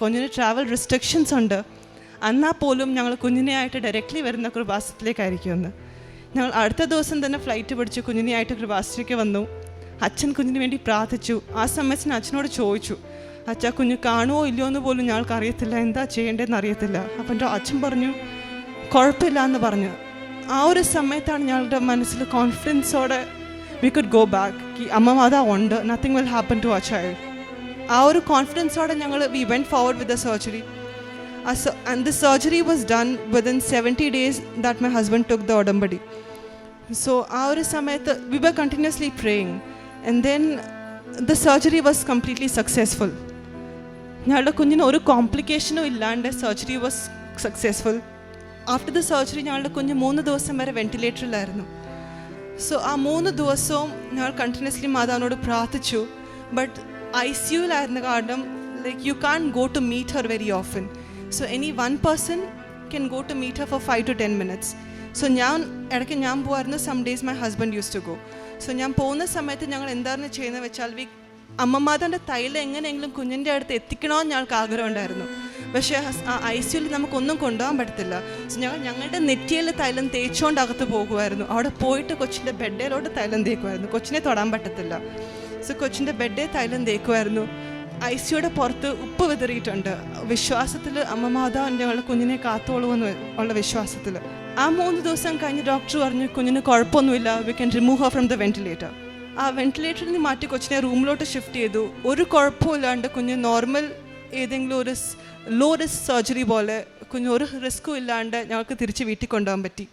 കുഞ്ഞിന് travel restrictions ഉണ്ട്. എന്നാൽ പോലും ഞങ്ങൾ കുഞ്ഞിനെയായിട്ട് ഡയറക്റ്റ്ലി വരുന്ന കൃപാസനത്തിലേക്കായിരിക്കുമെന്ന്. ഞങ്ങൾ അടുത്ത ദിവസം തന്നെ ഫ്ലൈറ്റ് പിടിച്ച് കുഞ്ഞിനെയായിട്ട് കൃപാസനത്തിലേക്ക് വന്നു. അച്ഛൻ കുഞ്ഞിന് വേണ്ടി പ്രാർത്ഥിച്ചു. ആ സമയത്തിന് അച്ഛനോട് ചോദിച്ചു, അച്ഛാ കുഞ്ഞ് കാണുമോ ഇല്ലയോ എന്ന് പോലും ഞങ്ങൾക്ക് അറിയത്തില്ല, എന്താ ചെയ്യേണ്ടതെന്ന് അറിയത്തില്ല. അപ്പം എൻ്റെ അച്ഛൻ പറഞ്ഞു കുഴപ്പമില്ല എന്ന് പറഞ്ഞു. ആ ഒരു സമയത്താണ് ഞങ്ങളുടെ മനസ്സിൽ കോൺഫിഡൻസോടെ വി കുഡ് ഗോ ബാക്ക്. അമ്മ മാതാ ഉണ്ട്, nothing will happen to our child. ആ ഒരു കോൺഫിഡൻസോടെ ഞങ്ങൾ we went forward with the surgery. And the surgery was done within 70 days that my husband took the Odambadi. So ആ ഒരു സമയത്ത് we were continuously praying and then the surgery was completely successful. ഞങ്ങളുടെ കുഞ്ഞിന് ഒരു കോംപ്ലിക്കേഷനും ഇല്ലാണ്ട് surgery was successful. After the surgery ഞങ്ങളുടെ കുഞ്ഞ് 3 ദിവസം വരെ വെൻറ്റിലേറ്ററിലായിരുന്നു. സോ ആ 3 ദിവസവും ഞങ്ങൾ കണ്ടിന്യൂസ്ലി മാതാവിനോട് പ്രാർത്ഥിച്ചു. ബട്ട് ICUലായിരുന്ന കാരണം like you can go to meet her very often. So any one person can go to meet her for 5 to 10 minutes. So ഇടയ്ക്ക് ഞാൻ പോകുമായിരുന്നു. Some days my husband use to go. So ഞാൻ പോകുന്ന സമയത്ത് ഞങ്ങൾ എന്താണ് ചെയ്യുന്നത് വെച്ചാൽ അമ്മമാതാൻ്റെ തൈലം എങ്ങനെയെങ്കിലും കുഞ്ഞിൻ്റെ അടുത്ത് എത്തിക്കണമെന്ന് ഞങ്ങൾക്ക് ആഗ്രഹം ഉണ്ടായിരുന്നു. പക്ഷേ ICUവിൽ നമുക്കൊന്നും കൊണ്ടുപോകാൻ പറ്റത്തില്ല. സോ ഞങ്ങളുടെ നെറ്റിയിൽ തൈലം തേച്ചുകൊണ്ട് അകത്ത് പോകുമായിരുന്നു. അവിടെ പോയിട്ട് കൊച്ചിൻ്റെ ബെഡിലോട്ട് തൈലം തേക്കുമായിരുന്നു. കൊച്ചിനെ തൊടാൻ പറ്റത്തില്ല. സോ കൊച്ചിൻ്റെ ബെഡിൽ തൈലം തേക്കുമായിരുന്നു. ICUയുടെ പുറത്ത് ഉപ്പ് വിതറിയിട്ടുണ്ട്. വിശ്വാസത്തിൽ അമ്മമാതാ ഞങ്ങളുടെ കുഞ്ഞിനെ കാത്തോളുമെന്ന് ഉള്ള വിശ്വാസത്തിൽ. ആ 3 ദിവസം കഴിഞ്ഞ് ഡോക്ടർ പറഞ്ഞു കുഞ്ഞിന് കുഴപ്പമൊന്നുമില്ല, we can remove Har from the ventilator. ആ വെൻറ്റിലേറ്ററിൽ നിന്ന് മാറ്റി കൊച്ചിനെ റൂമിലോട്ട് ഷിഫ്റ്റ് ചെയ്തു. ഒരു കുഴപ്പമില്ലാണ്ട് കുഞ്ഞ് നോർമൽ ഏതെങ്കിലും ഒരു ലോ റിസ്ക് സർജറി പോലെ കുഞ്ഞ് ഒരു റിസ്ക്കും ഇല്ലാണ്ട് ഞങ്ങൾക്ക് തിരിച്ച് വീട്ടിൽ കൊണ്ടുപോകാൻ പറ്റി.